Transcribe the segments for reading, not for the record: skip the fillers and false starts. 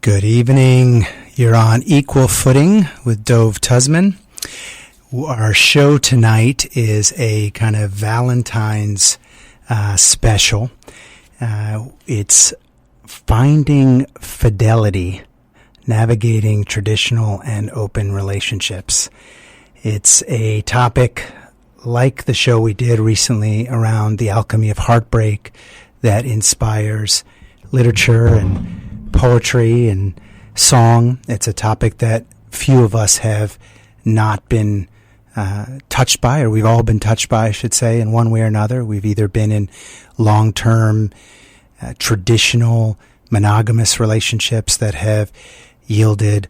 Good evening. You're on Equal Footing with Dove Tusman. Our show tonight is a kind of Valentine's special. It's Finding Fidelity, Navigating Traditional and Open Relationships. It's a topic like the show we did recently around the alchemy of heartbreak that inspires literature and poetry and song. It's a topic that few of us have not been touched by, or we've all been touched by, I should say, in one way or another. We've either been in long-term, traditional, monogamous relationships that have yielded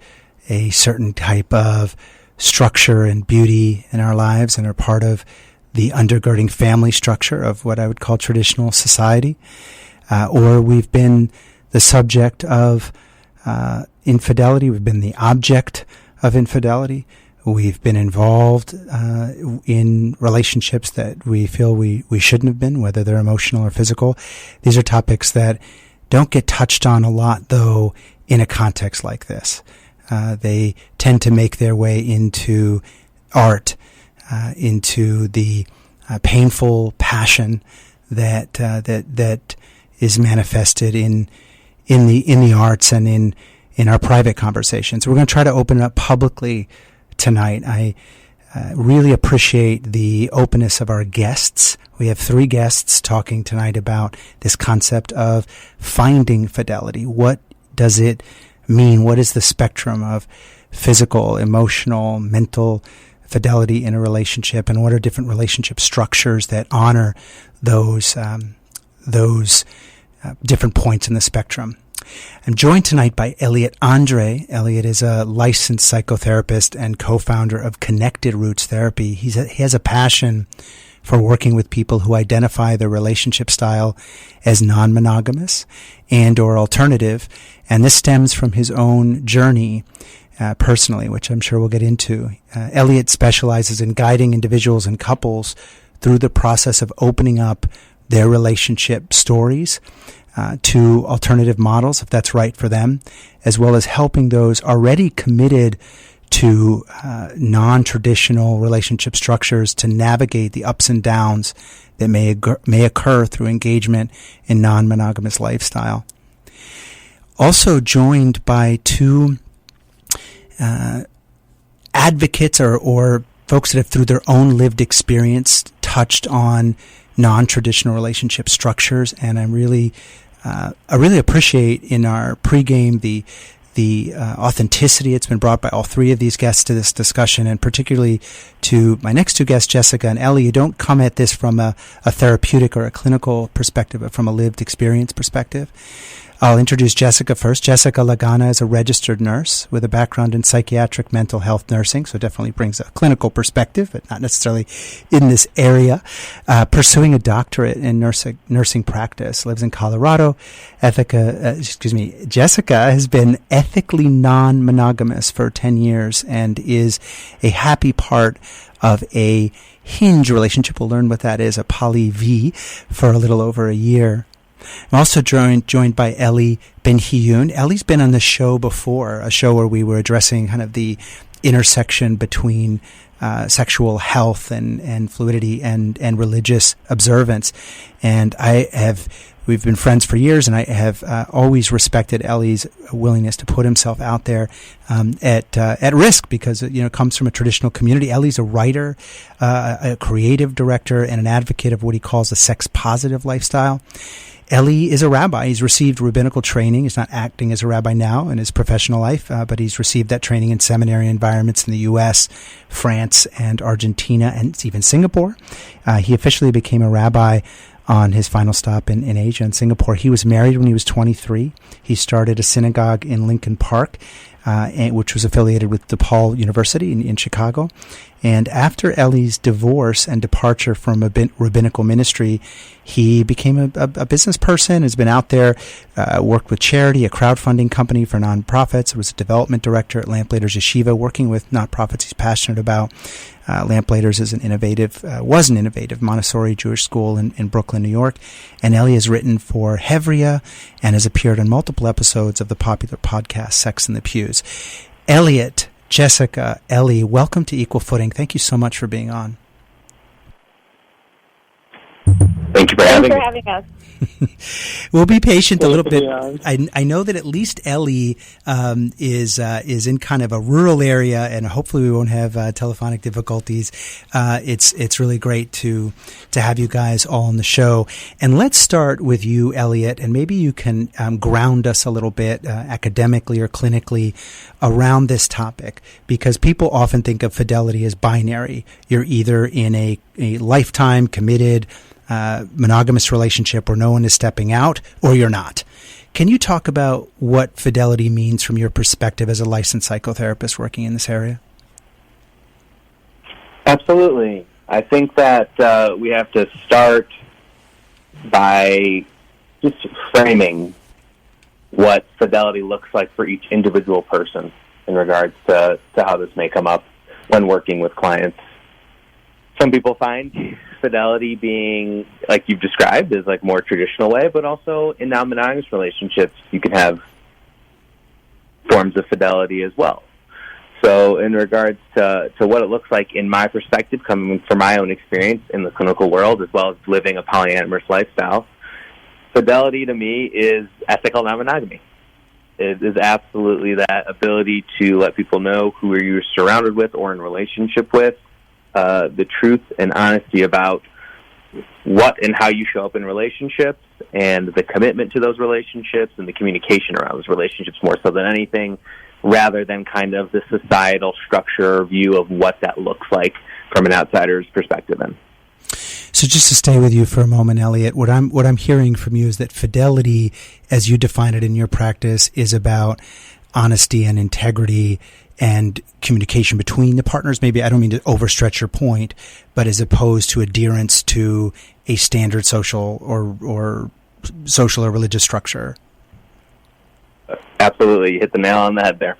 a certain type of structure and beauty in our lives and are part of the undergirding family structure of what I would call traditional society, or we've been the subject of infidelity. We've been the object of infidelity. We've been involved in relationships that we feel we shouldn't have been, whether they're emotional or physical. These are topics that don't get touched on a lot, though, in a context like this. They tend to make their way into art, into the painful passion that is manifested in the arts and in our private conversations. We're going to try to open it up publicly tonight. I really appreciate the openness of our guests. We have 3 guests talking tonight about this concept of finding fidelity. What does it mean? What is the spectrum of physical, emotional, mental fidelity in a relationship, and what are different relationship structures that honor those different points in the spectrum? I'm joined tonight by Elliot Andre. Elliot is a licensed psychotherapist and co-founder of Connected Roots Therapy. He has a passion for working with people who identify their relationship style as non-monogamous and or alternative, and this stems from his own journey personally, which I'm sure we'll get into. Elliot specializes in guiding individuals and couples through the process of opening up their relationship stories to alternative models, if that's right for them, as well as helping those already committed to non-traditional relationship structures to navigate the ups and downs that may occur through engagement in non-monogamous lifestyle. Also joined by 2 advocates or folks that have, through their own lived experience, touched on non-traditional relationship structures, and I really appreciate in our pregame the authenticity that's been brought by all 3 of these guests to this discussion, and particularly to my next 2 guests, Jessica and Ellie. You don't come at this from a therapeutic or a clinical perspective, but from a lived experience perspective. I'll introduce Jessica first. Jessica Lagana is a registered nurse with a background in psychiatric mental health nursing, so definitely brings a clinical perspective, but not necessarily in this area. Pursuing a doctorate in nursing practice, lives in Colorado. Jessica has been ethically non-monogamous for 10 years and is a happy part of a hinge relationship. We'll learn what that is, a poly V, for a little over a year. I'm also joined by Ellie Ben-Hiyun. Ellie's been on the show before, a show where we were addressing kind of the intersection between sexual health and fluidity and religious observance. And we've been friends for years, and I have always respected Ellie's willingness to put himself out there at risk, because it comes from a traditional community. Ellie's a writer, a creative director, and an advocate of what he calls a sex-positive lifestyle. Ellie is a rabbi. He's received rabbinical training. He's not acting as a rabbi now in his professional life, but he's received that training in seminary environments in the U.S., France, and Argentina, and even Singapore. He officially became a rabbi on his final stop in Asia, in Singapore. He was married when he was 23. He started a synagogue in Lincoln Park, which was affiliated with DePaul University in Chicago. And after Ellie's divorce and departure from rabbinical ministry, he became a business person, has been out there, worked with charity, a crowdfunding company for nonprofits, was a development director at Lamplighters Yeshiva, working with nonprofits he's passionate about, Lamplighters is was an innovative Montessori Jewish school in Brooklyn, New York. And Ellie has written for Hevria and has appeared on multiple episodes of the popular podcast Sex in the Pews. Elliot, Jessica, Ellie, welcome to Equal Footing. Thank you so much for being on. Thank you for having us. We'll be patient a little bit. I know that at least Ellie is in kind of a rural area, and hopefully we won't have telephonic difficulties. It's really great to have you guys all on the show. And let's start with you, Elliot, and maybe you can ground us a little bit academically or clinically around this topic, because people often think of fidelity as binary. You're either in a lifetime committed monogamous relationship where no one is stepping out, or you're not. Can you talk about what fidelity means from your perspective as a licensed psychotherapist working in this area? Absolutely. I think that we have to start by just framing what fidelity looks like for each individual person in regards to how this may come up when working with clients. Some people find fidelity being, like you've described, is like more traditional way, but also in non-monogamous relationships, you can have forms of fidelity as well. So in regards to what it looks like in my perspective, coming from my own experience in the clinical world, as well as living a polyamorous lifestyle, fidelity to me is ethical non-monogamy. It is absolutely that ability to let people know who you're surrounded with or in relationship with, the truth and honesty about what and how you show up in relationships, and the commitment to those relationships and the communication around those relationships more so than anything, rather than kind of the societal structure or view of what that looks like from an outsider's perspective. So just to stay with you for a moment, Elliot, what I'm hearing from you is that fidelity, as you define it in your practice, is about honesty and integrity and communication between the partners. Maybe I don't mean to overstretch your point, but as opposed to adherence to a standard social or social or religious structure. Absolutely. You hit the nail on the head there.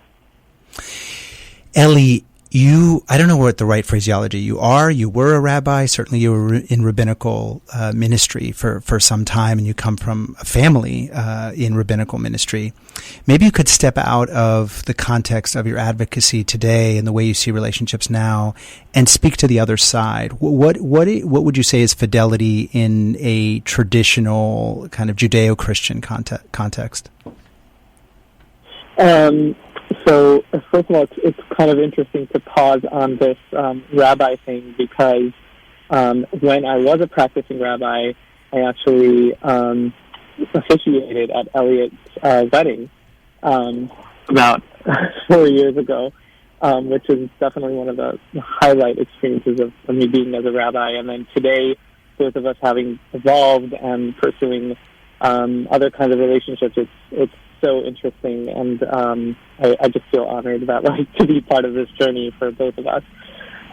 Ellie, I don't know what the right phraseology you were a rabbi. Certainly you were in rabbinical ministry for some time, and you come from a family in rabbinical ministry. Maybe you could step out of the context of your advocacy today and the way you see relationships now and speak to the other side. What would you say is fidelity in a traditional kind of Judeo-Christian context? So, first of all, it's kind of interesting to pause on this rabbi thing, because when I was a practicing rabbi, I actually officiated at Elliot's wedding about 4 years ago, which is definitely one of the highlight experiences of me being as a rabbi. And then today, both of us having evolved and pursuing other kinds of relationships, it's so interesting, and I just feel honored that to be part of this journey for both of us.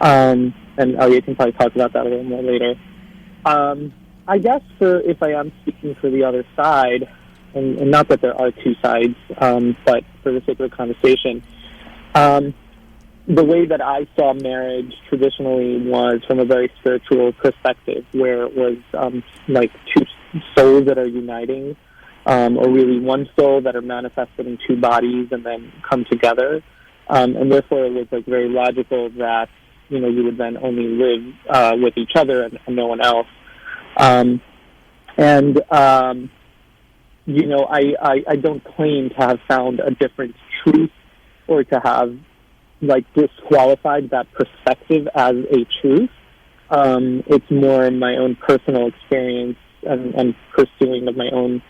And Elliot can probably talk about that a little more later. I guess if I am speaking for the other side, and not that there are two sides, but for the sake of the conversation, the way that I saw marriage traditionally was from a very spiritual perspective, where it was like two souls that are uniting, or really one soul that are manifested in two bodies and then come together. And therefore it was very logical that, you would then only live with each other and no one else. I don't claim to have found a different truth or to have disqualified that perspective as a truth. It's more my own personal experience and pursuing of my own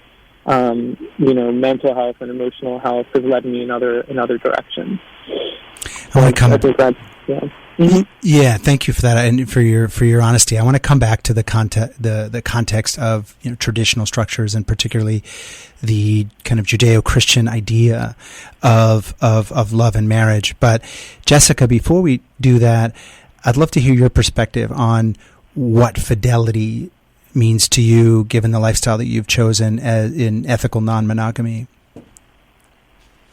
mental health and emotional health has led me in other directions. I want to come. I think that's, yeah. Mm-hmm. Yeah, thank you for that and for your honesty. I want to come back to the context of traditional structures, and particularly the kind of Judeo-Christian idea of love and marriage. But Jessica, before we do that, I'd love to hear your perspective on what fidelity means to you, given the lifestyle that you've chosen in ethical non-monogamy.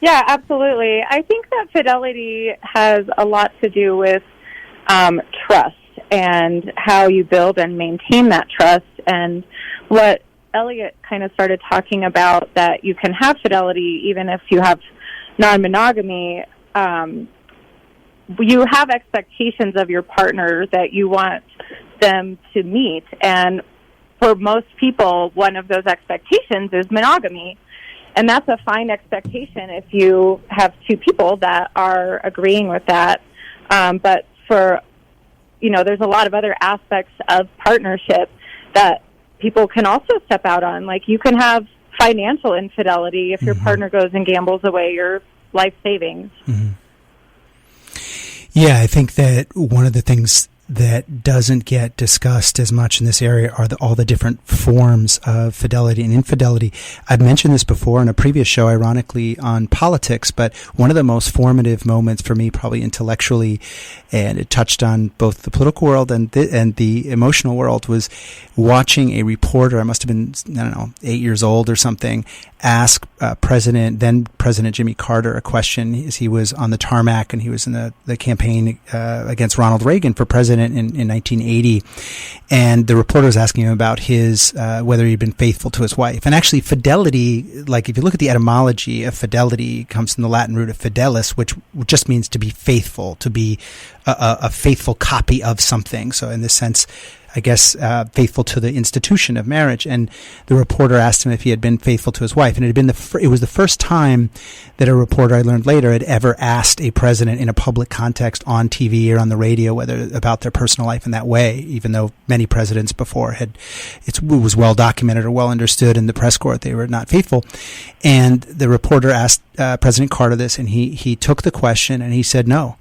Yeah, absolutely. I think that fidelity has a lot to do with trust and how you build and maintain that trust. And what Elliot kind of started talking about, that you can have fidelity even if you have non-monogamy. You have expectations of your partner that you want them to meet, and for most people, one of those expectations is monogamy. And that's a fine expectation if you have two people that are agreeing with that. But for, there's a lot of other aspects of partnership that people can also step out on. Like, you can have financial infidelity if your partner goes and gambles away your life savings. Mm-hmm. Yeah, I think that one of the things that doesn't get discussed as much in this area are all the different forms of fidelity and infidelity. I've mentioned this before in a previous show, ironically, on politics, but one of the most formative moments for me, probably intellectually, and it touched on both the political world and the emotional world, was watching a reporter, I must have been, 8 years old or something, ask then President Jimmy Carter a question as he was on the tarmac and he was in the campaign against Ronald Reagan for president in 1980. And the reporter was asking him about his whether he'd been faithful to his wife. And actually, fidelity, like if you look at the etymology of fidelity, comes from the Latin root of fidelis, which just means to be faithful, to be a faithful copy of something. So in this sense, I guess, faithful to the institution of marriage. And the reporter asked him if he had been faithful to his wife. And it had been it was the first time that a reporter, I learned later, had ever asked a president in a public context on TV or on the radio about their personal life in that way, even though many presidents before it was well documented or well understood in the press corps they were not faithful. And the reporter asked President Carter this, and he took the question and he said, "No,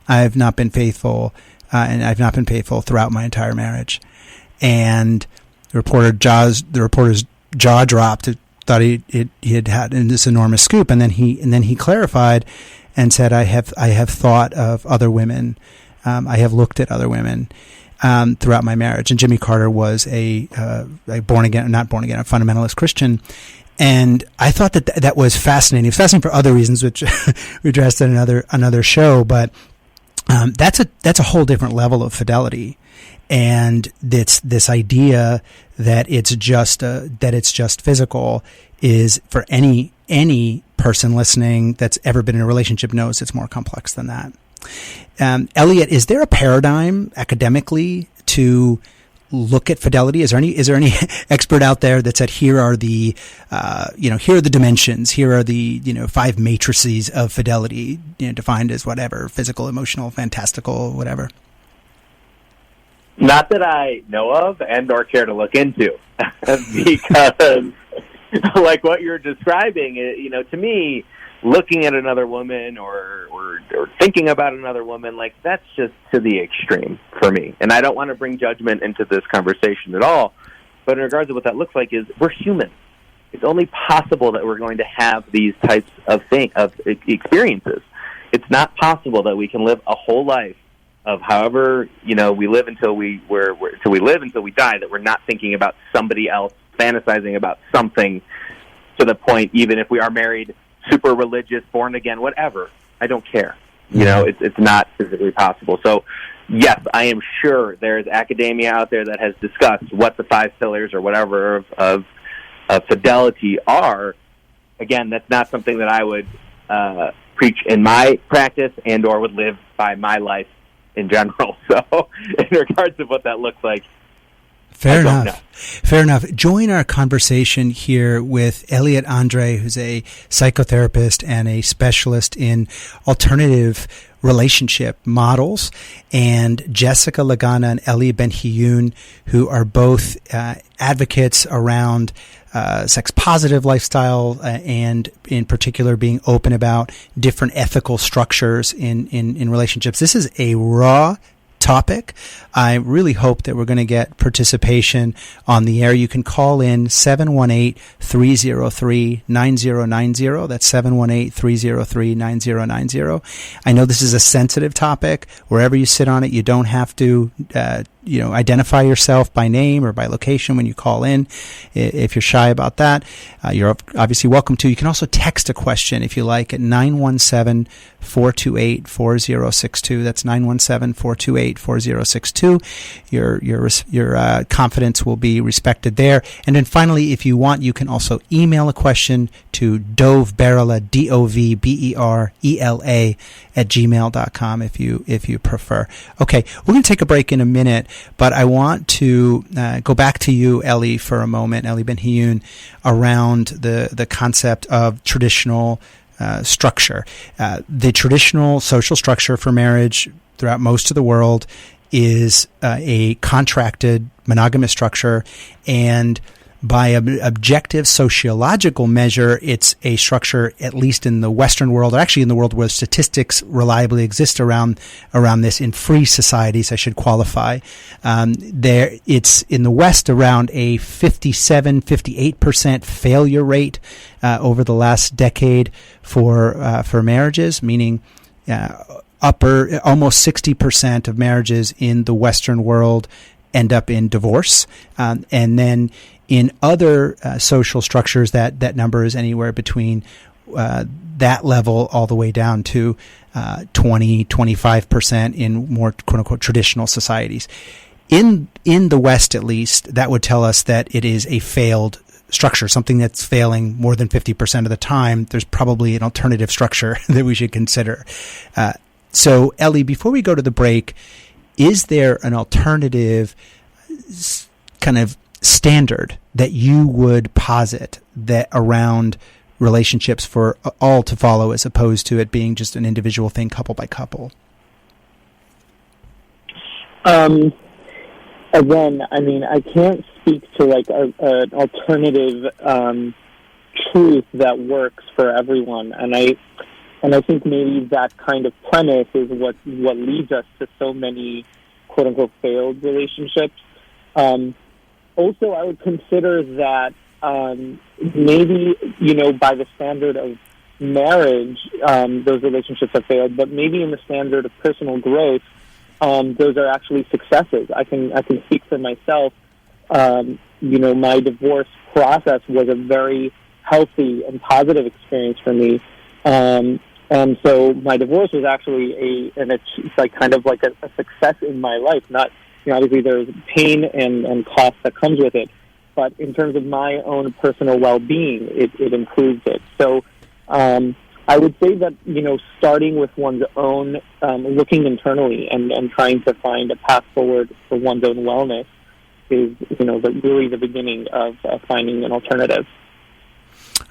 I have not been faithful. And I've not been faithful throughout my entire marriage." And the reporter's jaw dropped. Thought he had this enormous scoop, and then he clarified and said, "I have thought of other women. I have looked at other women throughout my marriage." And Jimmy Carter was a fundamentalist Christian. And I thought that was fascinating. It was fascinating for other reasons, which we addressed in another show, but. That's a whole different level of fidelity, and this idea that it's just physical is, for any person listening that's ever been in a relationship knows it's more complex than that. Elliot, is there a paradigm academically to look at fidelity? Is there any expert out there that said, here are the dimensions, here are the 5 matrices of fidelity, defined as whatever, physical, emotional, fantastical, whatever? Not that I know of and or care to look into, because like what you're describing, to me, looking at another woman or thinking about another woman, like, that's just to the extreme for me. And I don't want to bring judgment into this conversation at all, but in regards to what that looks like, is we're human. It's only possible that we're going to have these types of experiences. It's not possible that we can live a whole life of however, we live until we live until we die, that we're not thinking about somebody else, fantasizing about something, to the point, even if we are married, super religious, born again, whatever, I don't care. It's not physically possible. So, yes, I am sure there's academia out there that has discussed what the 5 pillars or whatever of fidelity are. Again, that's not something that I would preach in my practice and or would live by my life in general. So, in regards to what that looks like, Fair enough. Join our conversation here with Elliot Andre, who's a psychotherapist and a specialist in alternative relationship models, and Jessica Lagana and Ellie Ben-Hiyun, who are both advocates around sex-positive lifestyle, and in particular being open about different ethical structures in relationships. This is a raw topic. I really hope that we're going to get participation on the air. You can call in 718-303-9090. That's 718-303-9090. I know this is a sensitive topic. Wherever you sit on it, you don't have to identify yourself by name or by location when you call in. If you're shy about that, you're obviously welcome to. You can also text a question if you like at 917-428-4062. That's 917-428-4062. Your confidence will be respected there. And then finally, if you want, you can also email a question to Dove Berela, DOVBERELA @gmail.com if you prefer. Okay, we're going to take a break in a minute, but I want to go back to you, Ellie, for a moment, Ellie Ben-Hiyun, around the concept of traditional structure. The traditional social structure for marriage throughout most of the world is a contracted monogamous structure, and by objective sociological measure, it's a structure, at least in the Western world, or actually in the world where statistics reliably exist around this in free societies, I should qualify. It's in the West around a 58% failure rate over the last decade for marriages, meaning almost 60% of marriages in the Western world end up in divorce, and then in other social structures, that number is anywhere between that level all the way down to 25% in more quote-unquote traditional societies. In the West, at least, that would tell us that it is a failed structure, something that's failing more than 50% of the time. There's probably an alternative structure that we should consider. So, Ellie, before we go to the break, is there an alternative kind of standard that you would posit that around relationships for all to follow, as opposed to it being just an individual thing, couple by couple? Again, I mean, I can't speak to like an alternative truth that works for everyone, and I think maybe that kind of premise is what leads us to so many quote unquote failed relationships. Also, I would consider that maybe, by the standard of marriage, those relationships have failed, but maybe in the standard of personal growth, those are actually successes. I can speak for myself. My divorce process was a very healthy and positive experience for me. And so my divorce was actually a success in my life. Not, obviously there's pain and cost that comes with it, but in terms of my own personal well-being, it improves it. So I would say that, starting with one's own, looking internally and trying to find a path forward for one's own wellness is, really the beginning of finding an alternative.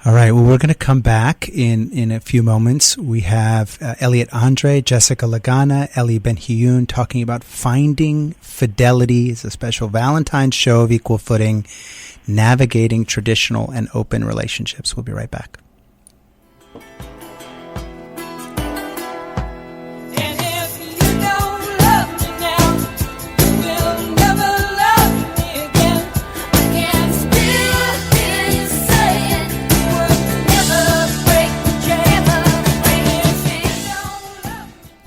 All right. Well, we're going to come back in a few moments. We have Elliot Andre, Jessica Lagana, Ellie Ben-Hiyun talking about Finding Fidelity. It's a special Valentine's show of Equal Footing, navigating traditional and open relationships. We'll be right back.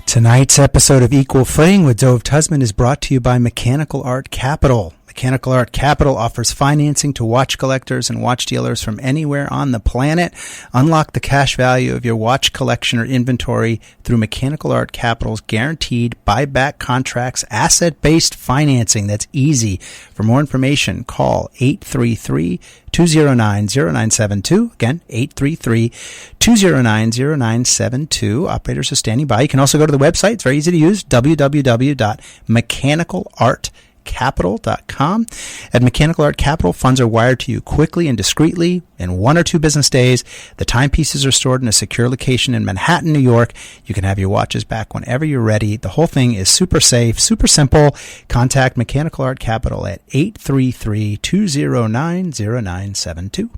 Tonight's episode of Equal Footing with Dove Tusman is brought to you by Mechanical Art Capital. Mechanical Art Capital offers financing to watch collectors and watch dealers from anywhere on the planet. Unlock the cash value of your watch collection or inventory through Mechanical Art Capital's guaranteed buyback contracts, asset-based financing that's easy. For more information, call 833-209-0972. Again, 833-209-0972. Operators are standing by. You can also go to the website. It's very easy to use, www.mechanicalart.capital.com. At Mechanical Art Capital, funds are wired to you quickly and discreetly in 1 or 2 business days. The timepieces are stored in a secure location in Manhattan, New York. You can have your watches back whenever you're ready. The whole thing is super safe, super simple. Contact Mechanical Art Capital at 833-209-0972.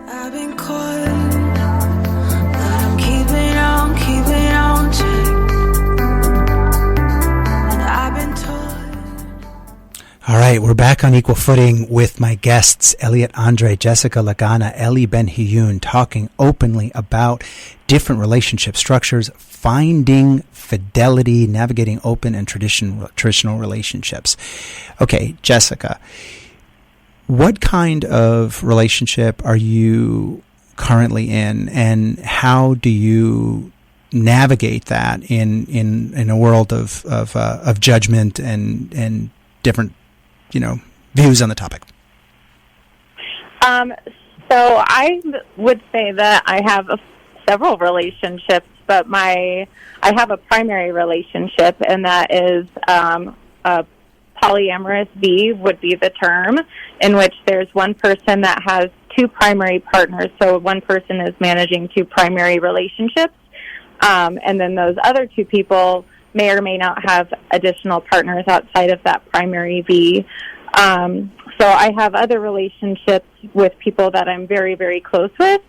I've been caught, but I'm keeping on check. And I've been told. All right, we're back on equal footing with my guests, Elliot Andre, Jessica Lagana, Ellie Ben-Hiyun, talking openly about different relationship structures, finding fidelity, navigating open and traditional relationships. Okay, Jessica, what kind of relationship are you currently in, and how do you navigate that in a world of judgment and different views on the topic? So I would say that I have several relationships, but I have a primary relationship, and that is a polyamorous V would be the term, in which there's one person that has two primary partners. So one person is managing two primary relationships, and then those other two people may or may not have additional partners outside of that primary V. So I have other relationships with people that I'm very, very close with.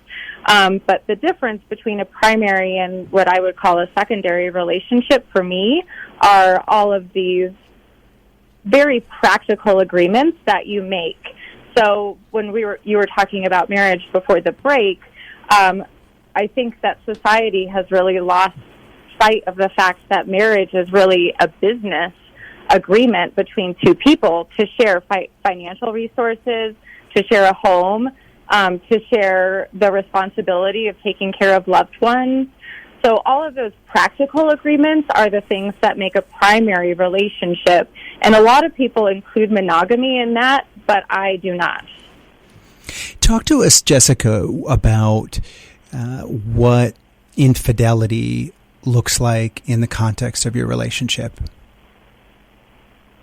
But the difference between a primary and what I would call a secondary relationship for me are all of these very practical agreements that you make. So when you were talking about marriage before the break, I think that society has really lost sight of the fact that marriage is really a business agreement between two people to share financial resources, to share a home, to share the responsibility of taking care of loved ones. So all of those practical agreements are the things that make a primary relationship. And a lot of people include monogamy in that, but I do not. Talk to us, Jessica, about what infidelity looks like in the context of your relationship.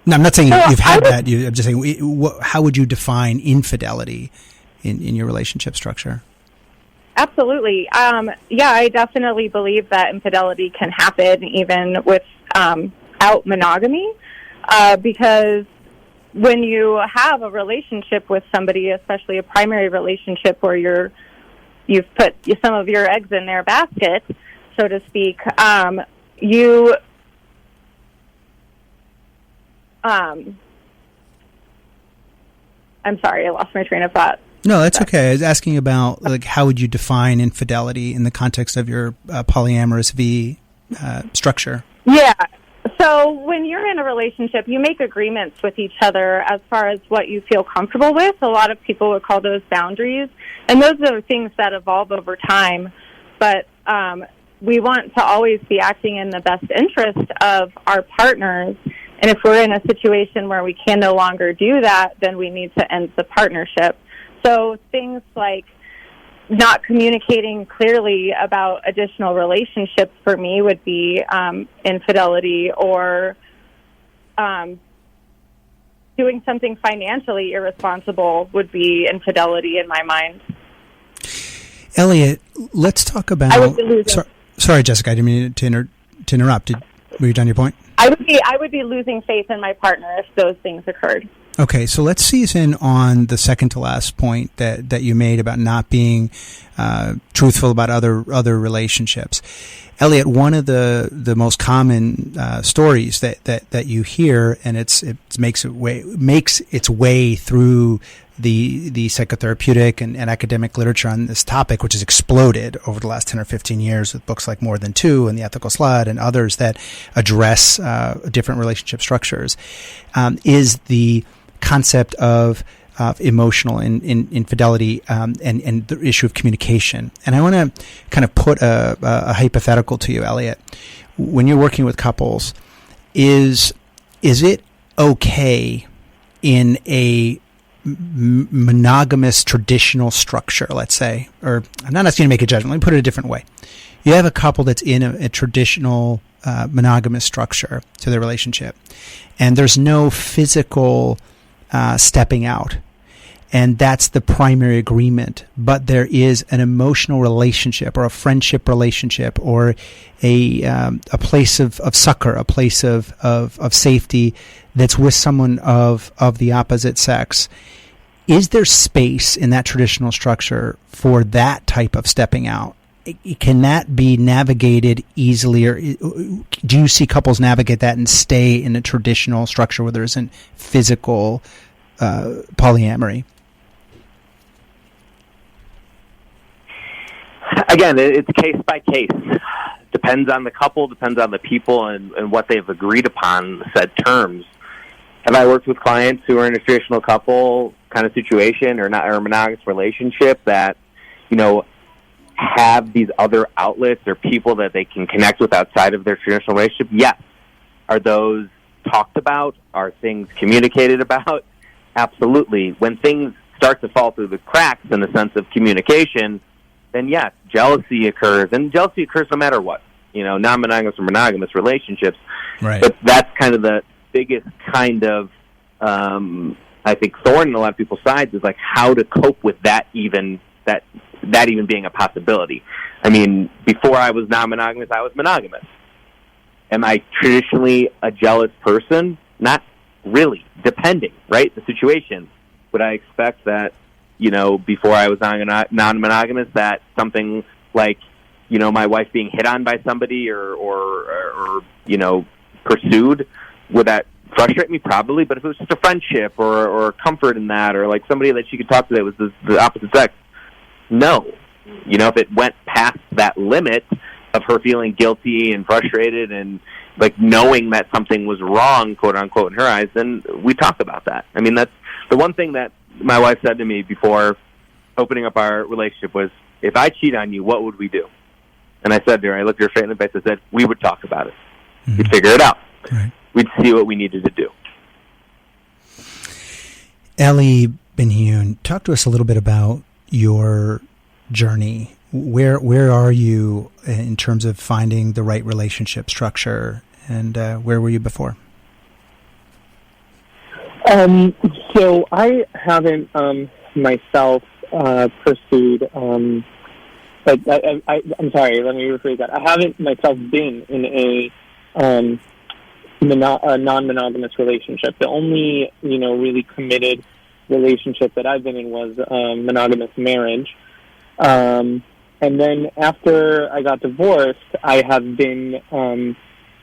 No, I'm not saying you've had that. I'm just saying, how would you define infidelity in your relationship structure? Absolutely. Yeah, I definitely believe that infidelity can happen even without monogamy, because when you have a relationship with somebody, especially a primary relationship where you've put some of your eggs in their basket, so to speak, you I'm sorry, I lost my train of thought. No, that's okay. I was asking about, how would you define infidelity in the context of your polyamorous V structure? Yeah. So when you're in a relationship, you make agreements with each other as far as what you feel comfortable with. A lot of people would call those boundaries. And those are things that evolve over time. But we want to always be acting in the best interest of our partners. And if we're in a situation where we can no longer do that, then we need to end the partnership. So things like not communicating clearly about additional relationships for me would be infidelity, or doing something financially irresponsible would be infidelity in my mind. Elliot, let's talk about... Sorry, Jessica, I didn't mean to interrupt. Were you done your point? I would be losing faith in my partner if those things occurred. Okay, so let's seize in on the second to last point that you made about not being truthful about other relationships. Elliot, one of the most common stories that you hear, and it makes its way through the psychotherapeutic and academic literature on this topic, which has exploded over the last 10 or 15 years with books like More Than Two and The Ethical Slut and others that address different relationship structures, is the concept of emotional infidelity and the issue of communication. And I want to kind of put a hypothetical to you, Elliot. When you're working with couples, is it okay in a monogamous traditional structure, let's say, or I'm not asking you to make a judgment, let me put it a different way. You have a couple that's in a traditional monogamous structure to their relationship, and there's no physical stepping out, and that's the primary agreement, but there is an emotional relationship or a friendship relationship or a place of succor, a place of safety that's with someone of the opposite sex. Is there space in that traditional structure for that type of stepping out can that be navigated easily, or do you see couples navigate that and stay in a traditional structure where there isn't physical polyamory? Again, it's case by case. Depends on the couple, depends on the people, and what they've agreed upon, said terms. Have I worked with clients who are in a traditional couple kind of situation or not, or a monogamous relationship that, have these other outlets or people that they can connect with outside of their traditional relationship? Yes. Are those talked about? Are things communicated about? Absolutely. When things start to fall through the cracks in the sense of communication, then yes, jealousy occurs. And jealousy occurs no matter what, non-monogamous or monogamous relationships. Right. But that's kind of the biggest kind of, I think, thorn in a lot of people's sides is like how to cope with that even being a possibility. I mean, before I was non-monogamous, I was monogamous. Am I traditionally a jealous person? Not really, depending, right? The situation. Would I expect that, before I was non-monogamous, that something like, my wife being hit on by somebody or pursued, would that frustrate me? Probably. But if it was just a friendship or comfort in that, or like somebody that she could talk to that was the opposite sex, no. If it went past that limit of her feeling guilty and frustrated and like knowing that something was wrong, quote unquote, in her eyes, then we talk about that. I mean, that's the one thing that my wife said to me before opening up our relationship was, if I cheat on you, what would we do? And I said to her, I looked her straight in the face and said, we would talk about it. Mm-hmm. We'd figure it out. Right. We'd see what we needed to do. Ellie Ben-Hyun, talk to us a little bit about your journey. Where are you in terms of finding the right relationship structure, and where were you before? So I haven't myself pursued. But I'm sorry. Let me rephrase that. I haven't myself been in a non-monogamous relationship. The only really committed relationship that I've been in was monogamous marriage. And then after I got divorced, I have been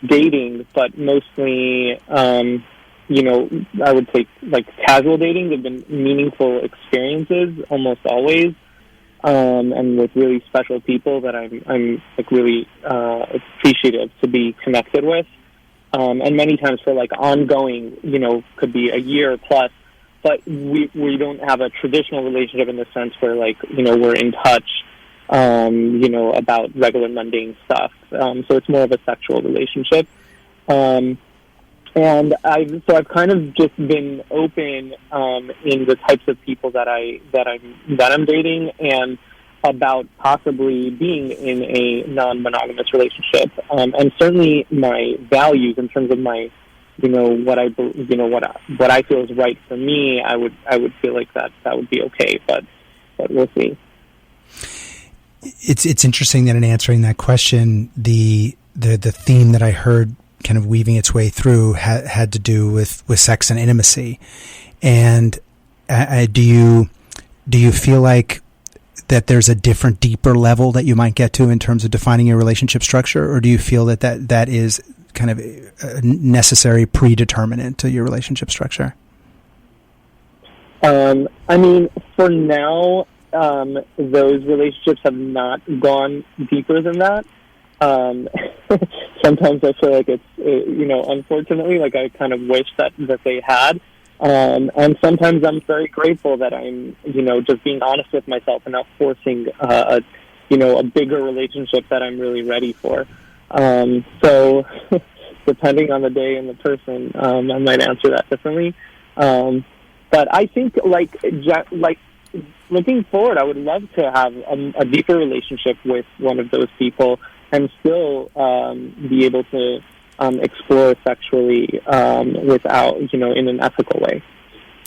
dating, but mostly, I would say like casual dating. They've been meaningful experiences almost always, and with really special people that I'm like really appreciative to be connected with, and many times for like ongoing, could be a year plus. But we don't have a traditional relationship in the sense where like we're in touch. About regular mundane stuff. So it's more of a sexual relationship. And I've kind of just been open in the types of people that I'm dating, and about possibly being in a non-monogamous relationship. And certainly my values in terms of my what I feel is right for me, I would feel like that would be okay, but we'll see. It's interesting that in answering that question, the theme that I heard kind of weaving its way through had to do with sex and intimacy. And do you feel like that there's a different, deeper level that you might get to in terms of defining your relationship structure, or do you feel that is kind of a necessary predeterminant to your relationship structure? I mean, for now, those relationships have not gone deeper than that. Sometimes I feel like it's, unfortunately, like I kind of wish that they had. And sometimes I'm very grateful that I'm, just being honest with myself and not forcing, a bigger relationship that I'm really ready for. So depending on the day and the person, I might answer that differently. But I think like looking forward, I would love to have a deeper relationship with one of those people and still be able to explore sexually without, in an ethical way,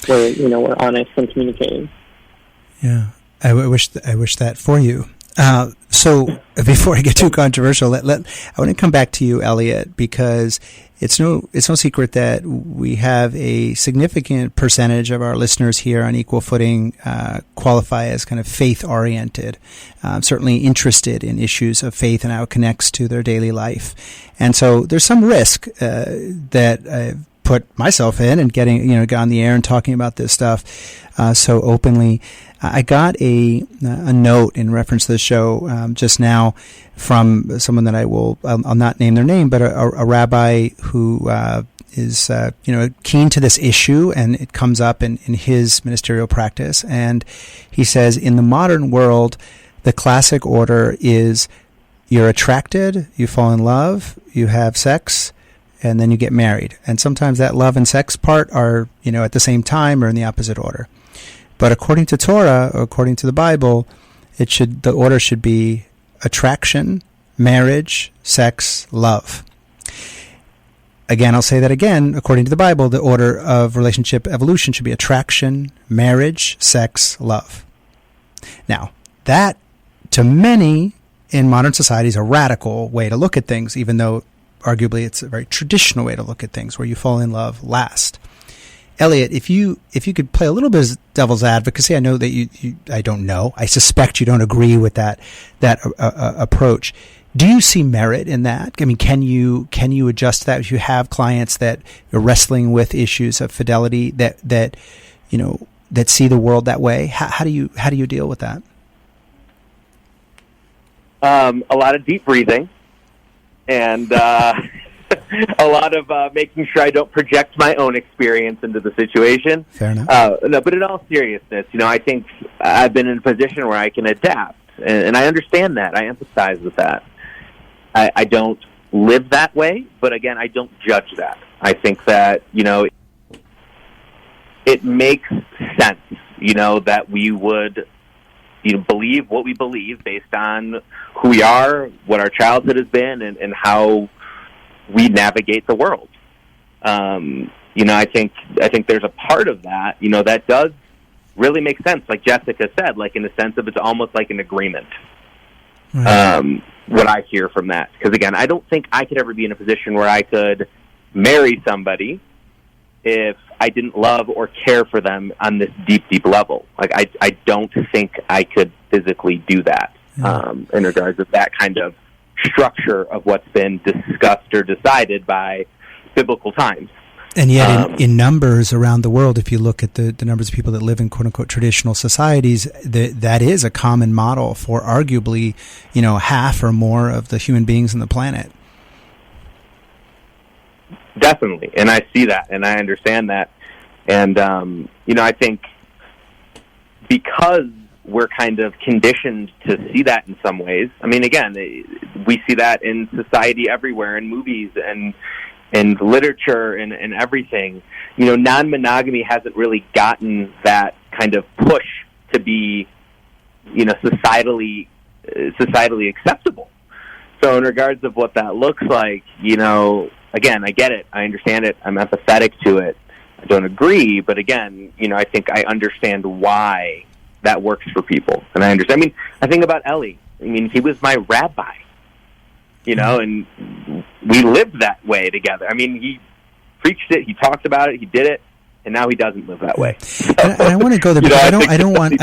where we're honest and communicating. Yeah, I wish that for you. So before I get too controversial, I want to come back to you, Elliot, because it's no secret that we have a significant percentage of our listeners here on Equal Footing qualify as kind of faith-oriented, certainly interested in issues of faith and how it connects to their daily life. And so there's some risk that I've put myself in and getting, on the air and talking about this stuff so openly. I got a note in reference to the show just now from someone that I'll not name their name, but a rabbi who is keen to this issue, and it comes up in his ministerial practice. And he says, in the modern world, the classic order is you're attracted, you fall in love, you have sex, and then you get married. And sometimes that love and sex part are at the same time or in the opposite order. But according to Torah, or according to the Bible, the order should be attraction, marriage, sex, love. Again, I'll say that again. According to the Bible, the order of relationship evolution should be attraction, marriage, sex, love. Now, that, to many in modern society, is a radical way to look at things, even though arguably it's a very traditional way to look at things, where you fall in love last. Elliot, if you could play a little bit of devil's advocacy, I know that I don't know. I suspect you don't agree with that approach. Do you see merit in that? I mean, can you adjust that if you have clients that are wrestling with issues of fidelity that see the world that way? How do you deal with that? A lot of deep breathing, and a lot of making sure I don't project my own experience into the situation. Fair enough. No, but in all seriousness, I think I've been in a position where I can adapt, and I understand that. I empathize with that. I don't live that way, but again, I don't judge that. I think that, it makes sense, that we would believe what we believe based on who we are, what our childhood has been, and how we navigate the world. I think there's a part of that, that does really make sense. Like Jessica said, like in the sense of it's almost like an agreement. Right. What I hear from that, because again, I don't think I could ever be in a position where I could marry somebody if I didn't love or care for them on this deep, deep level. Like I don't think I could physically do that in regards to that kind of structure of what's been discussed or decided by biblical times. And yet in numbers around the world, if you look at the numbers of people that live in quote-unquote traditional societies, that is a common model for arguably, half or more of the human beings on the planet. Definitely. And I see that, and I understand that. And, I think because we're kind of conditioned to see that in some ways. I mean, again, we see that in society everywhere, in movies and literature and everything. Non-monogamy hasn't really gotten that kind of push to be, societally acceptable. So in regards of what that looks like, again, I get it. I understand it. I'm empathetic to it. I don't agree, but again, I think I understand why that works for people. And I understand. I mean, I think about Ellie. I mean, he was my rabbi, and we lived that way together. I mean, he preached it, he talked about it, he did it, and now he doesn't live that way. And I want to go there, because I don't want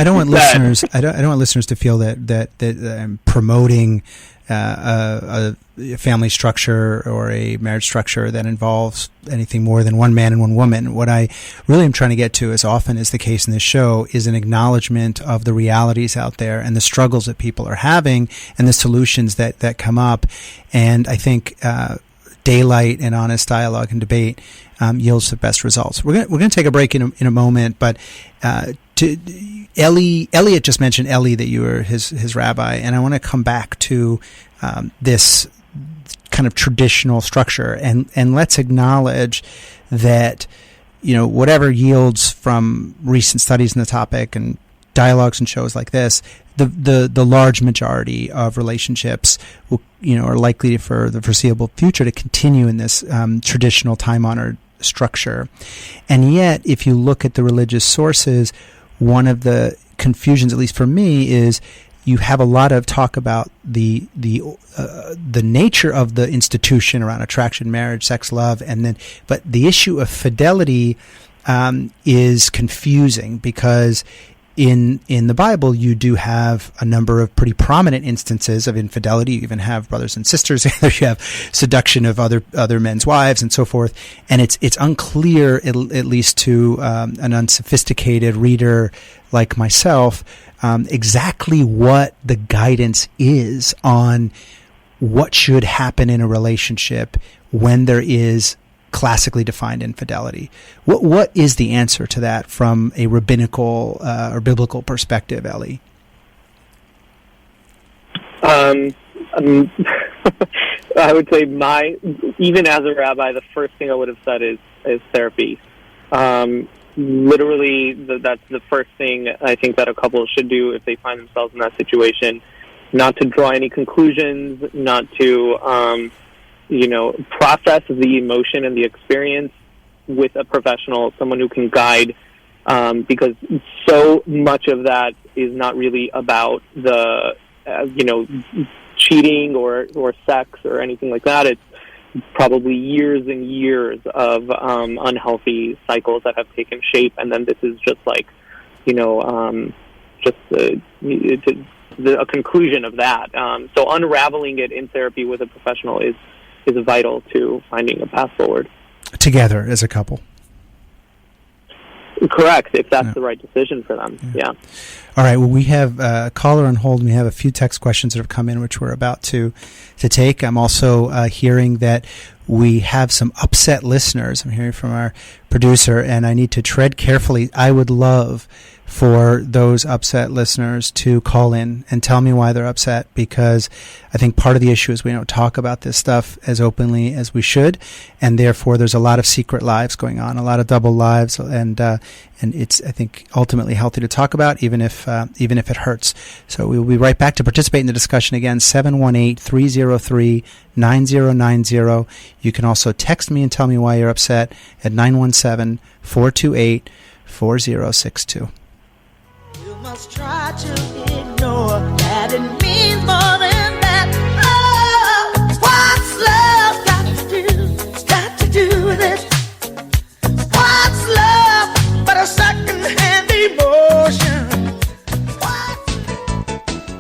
listeners to feel that I'm promoting a family structure or a marriage structure that involves anything more than one man and one woman. What I really am trying to get to, as often is the case in this show, is an acknowledgement of the realities out there and the struggles that people are having and the solutions that come up. And I think daylight and honest dialogue and debate yields the best results. We're going to take a break in a moment, but Elliot just mentioned, Ellie, that you were his rabbi, and I want to come back to this kind of traditional structure, and let's acknowledge that whatever yields from recent studies in the topic and dialogues and shows like this, the large majority of relationships are likely for the foreseeable future to continue in this traditional time-honored structure. And yet, if you look at the religious sources, one of the confusions, at least for me, is you have a lot of talk about the nature of the institution around attraction, marriage, sex, love, but the issue of fidelity is confusing because in the Bible you do have a number of pretty prominent instances of infidelity. You even have brothers and sisters. You have seduction of other men's wives and so forth. And it's unclear, at least to an unsophisticated reader like myself, exactly what the guidance is on what should happen in a relationship when there is classically defined infidelity. What is the answer to that from a rabbinical or biblical perspective, Ellie? I would say even as a rabbi, the first thing I would have said is therapy. Literally, that's the first thing I think that a couple should do if they find themselves in that situation. Not to draw any conclusions, not to process the emotion and the experience with a professional, someone who can guide, because so much of that is not really about the, cheating or sex or anything like that. It's probably years and years of unhealthy cycles that have taken shape, and then this is just like, a conclusion of that. So unraveling it in therapy with a professional is vital to finding a path forward. Together as a couple. Correct, if that's the right decision for them. Yeah. All right. Well, we have a caller on hold, and we have a few text questions that have come in, which we're about to take. I'm also hearing that we have some upset listeners. I'm hearing from our producer, and I need to tread carefully. I would love for those upset listeners to call in and tell me why they're upset, because I think part of the issue is we don't talk about this stuff as openly as we should, and therefore there's a lot of secret lives going on, a lot of double lives, and it's, I think, ultimately healthy to talk about, even if it hurts. So we'll be right back to participate in the discussion again, 718-303-9090. You can also text me and tell me why you're upset at 917-428-4062. You must try to ignore that it means more than that. Oh, what's love got to do with it? What's love but a second-hand emotion?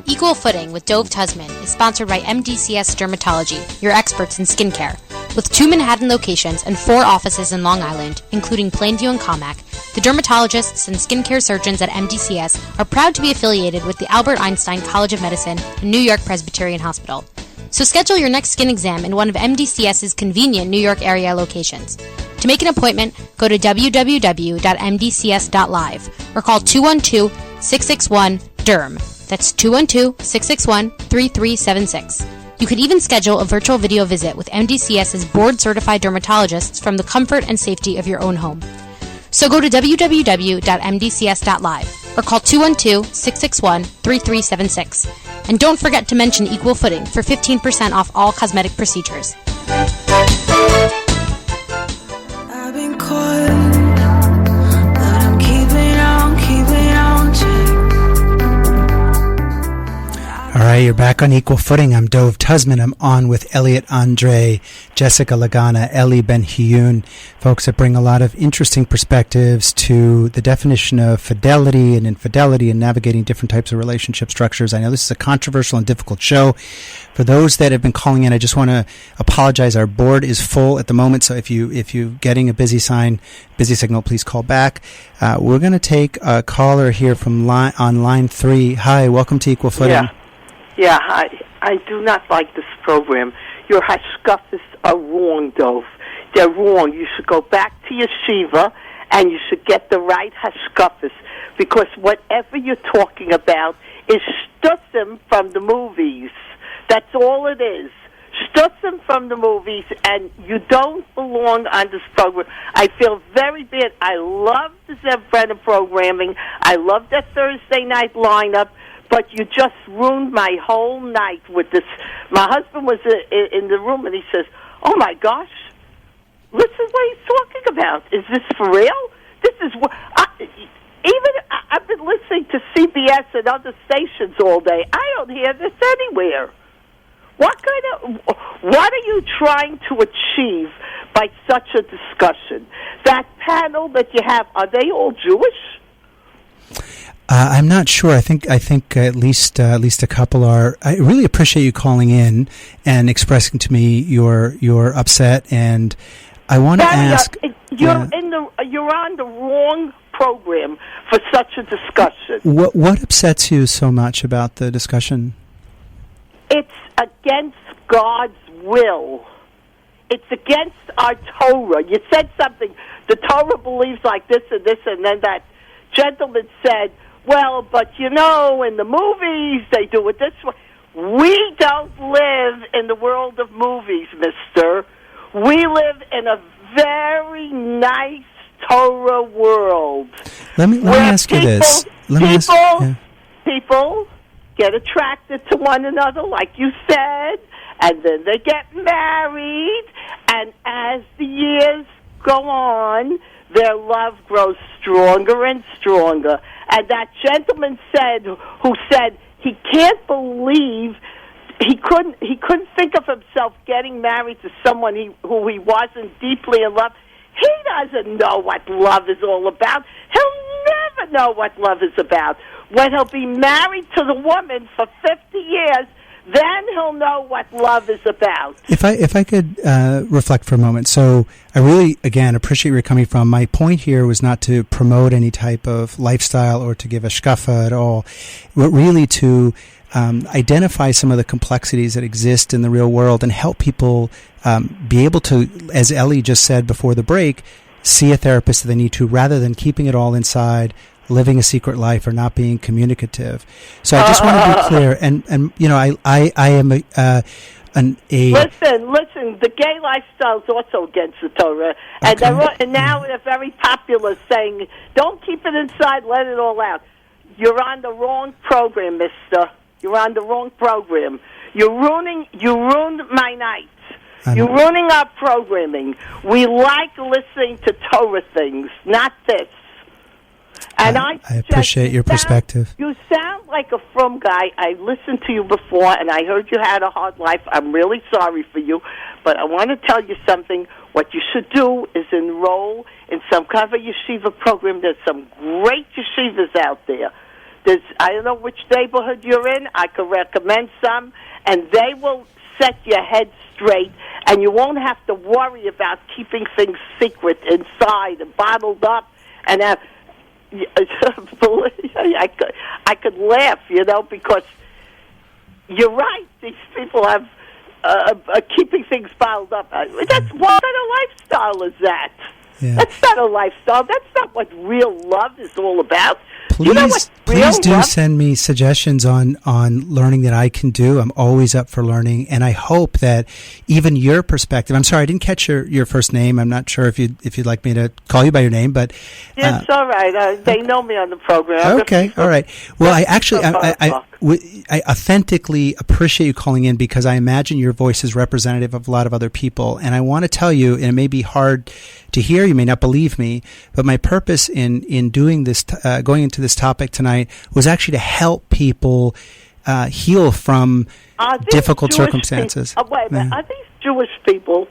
Equal Footing with Dove Tusman is sponsored by MDCS Dermatology, your experts in skincare. With 2 Manhattan locations and 4 offices in Long Island, including Plainview and Commack, the dermatologists and skincare surgeons at MDCS are proud to be affiliated with the Albert Einstein College of Medicine and New York Presbyterian Hospital. So schedule your next skin exam in one of MDCS's convenient New York area locations. To make an appointment, go to www.mdcs.live or call 212-661-DERM. That's 212-661-3376. You could even schedule a virtual video visit with MDCS's board-certified dermatologists from the comfort and safety of your own home. So go to www.mdcs.live or call 212-661-3376. And don't forget to mention Equal Footing for 15% off all cosmetic procedures. I've been caught, but I'm keeping on to. All right, you're back on Equal Footing. I'm Dove Tusman. I'm on with Elliot Andre, Jessica Lagana, Ellie Ben-Hiyun, folks that bring a lot of interesting perspectives to the definition of fidelity and infidelity and navigating different types of relationship structures. I know this is a controversial and difficult show. For those that have been calling in, I just want to apologize. Our board is full at the moment, so if you're getting a busy signal, please call back. We're going to take a caller here from on line 3. Hi, welcome to Equal Footing. Yeah, I do not like this program. Your hashkafas are wrong, Dove. They're wrong. You should go back to yeshiva and you should get the right hashkafas, because whatever you're talking about is shtutzim from the movies. That's all it is. Shtutzim from the movies, and you don't belong on this program. I feel very bad. I love the Zev Brenner programming. I love that Thursday night lineup. But you just ruined my whole night with this. My husband was in the room, and he says, "Oh, my gosh, listen what he's talking about. Is this for real? This is what... I've been been listening to CBS and other stations all day. I don't hear this anywhere. What are you trying to achieve by such a discussion? That panel that you have, are they all Jewish? I'm not sure. I think at least a couple are. I really appreciate you calling in and expressing to me your upset, and I want to ask. You're on the wrong program for such a discussion. What upsets you so much about the discussion? It's against God's will. It's against our Torah. You said something. The Torah believes like this, and then that gentleman said, well, but in the movies, they do it this way. We don't live in the world of movies, mister. We live in a very nice Torah world. Let me ask you this. People get attracted to one another, like you said, and then they get married, and as the years go on, their love grows stronger and stronger. And that gentleman who said he can't believe he couldn't think of himself getting married to someone who he wasn't deeply in love. He doesn't know what love is all about. He'll never know what love is about. When he'll be married to the woman for 50 years, then he'll know what love is about. If I could reflect for a moment. So I really, again, appreciate where you're coming from. My point here was not to promote any type of lifestyle or to give a shkafa at all, but really to identify some of the complexities that exist in the real world and help people be able to, as Ellie just said before the break, see a therapist if they need to, rather than keeping it all inside, living a secret life, or not being communicative. So I just want to be clear, and I am Listen. The gay lifestyle is also against the Torah, and now they're very popular, saying, "Don't keep it inside, let it all out." You're on the wrong program, mister. You're on the wrong program. You ruined my night. You're ruining our programming. We like listening to Torah things, not this. And I appreciate your perspective. You sound like a frum guy. I listened to you before, and I heard you had a hard life. I'm really sorry for you, but I want to tell you something. What you should do is enroll in some kind of a yeshiva program. There's some great yeshivas out there. I don't know which neighborhood you're in. I could recommend some, and they will set your head straight, and you won't have to worry about keeping things secret inside and bottled up and have... I could laugh, because you're right. These people have keeping things piled up. What kind of lifestyle is that? Yeah. That's not a lifestyle. That's not what real love is all about. Please do send me suggestions on learning that I can do. I'm always up for learning, and I hope that even your perspective. I'm sorry, I didn't catch your first name. I'm not sure if you'd like me to call you by your name, but it's all right. They know me on the program. Okay, all right. Well, I authentically appreciate you calling in, because I imagine your voice is representative of a lot of other people, and I want to tell you, and it may be hard to hear, you may not believe me, but my purpose in doing this, going into this topic tonight, was actually to help people heal from difficult circumstances. Wait a minute. Are these Jewish people?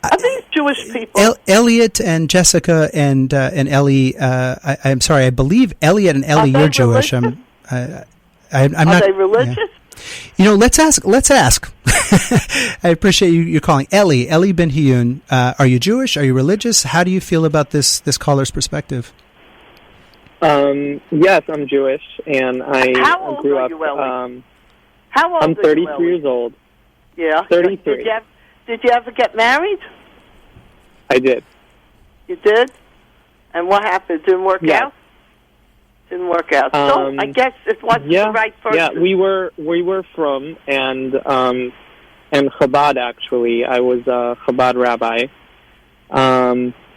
Are these Jewish people? Elliot and Jessica and Ellie. I'm sorry. I believe Elliot and Ellie, you're Jewish. I'm not. Are they religious? Yeah. Let's ask. I appreciate you calling. Ellie Ben Hiyun, are you Jewish? Are you religious? How do you feel about this caller's perspective? Yes, I'm Jewish, and I grew up. How old I'm 33 are you, years old. Yeah. 33. Did you ever get married? I did. You did? And what happened? Didn't work out? Didn't work out. So I guess it wasn't the right person. Yeah, we were from and Chabad, actually. I was a Chabad rabbi.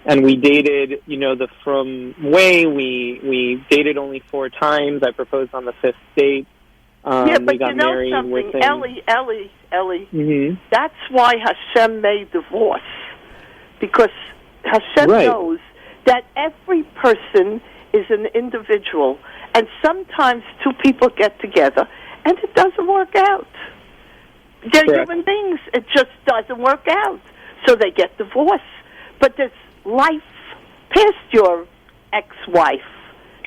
And we dated, the frum way. We dated only 4 times. I proposed on the 5th date. But we got married something, within... Ellie. Mm-hmm. That's why Hashem made divorce, because Hashem knows that every person is an individual, and sometimes two people get together and it doesn't work out. They're Correct. human beings. It just doesn't work out. So they get divorced. But there's life past your ex-wife.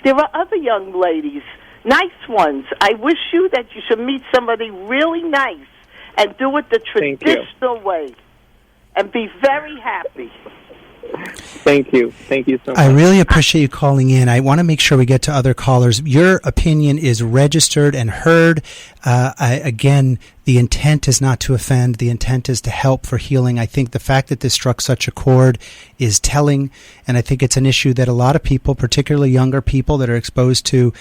There are other young ladies, nice ones. I wish you that you should meet somebody really nice and do it the Thank you. traditional way and be very happy. Thank you. Thank you so much. I really appreciate you calling in. I want to make sure we get to other callers. Your opinion is registered and heard. Again, the intent is not to offend. The intent is to help for healing. I think the fact that this struck such a chord is telling, and I think it's an issue that a lot of people, particularly younger people that are exposed to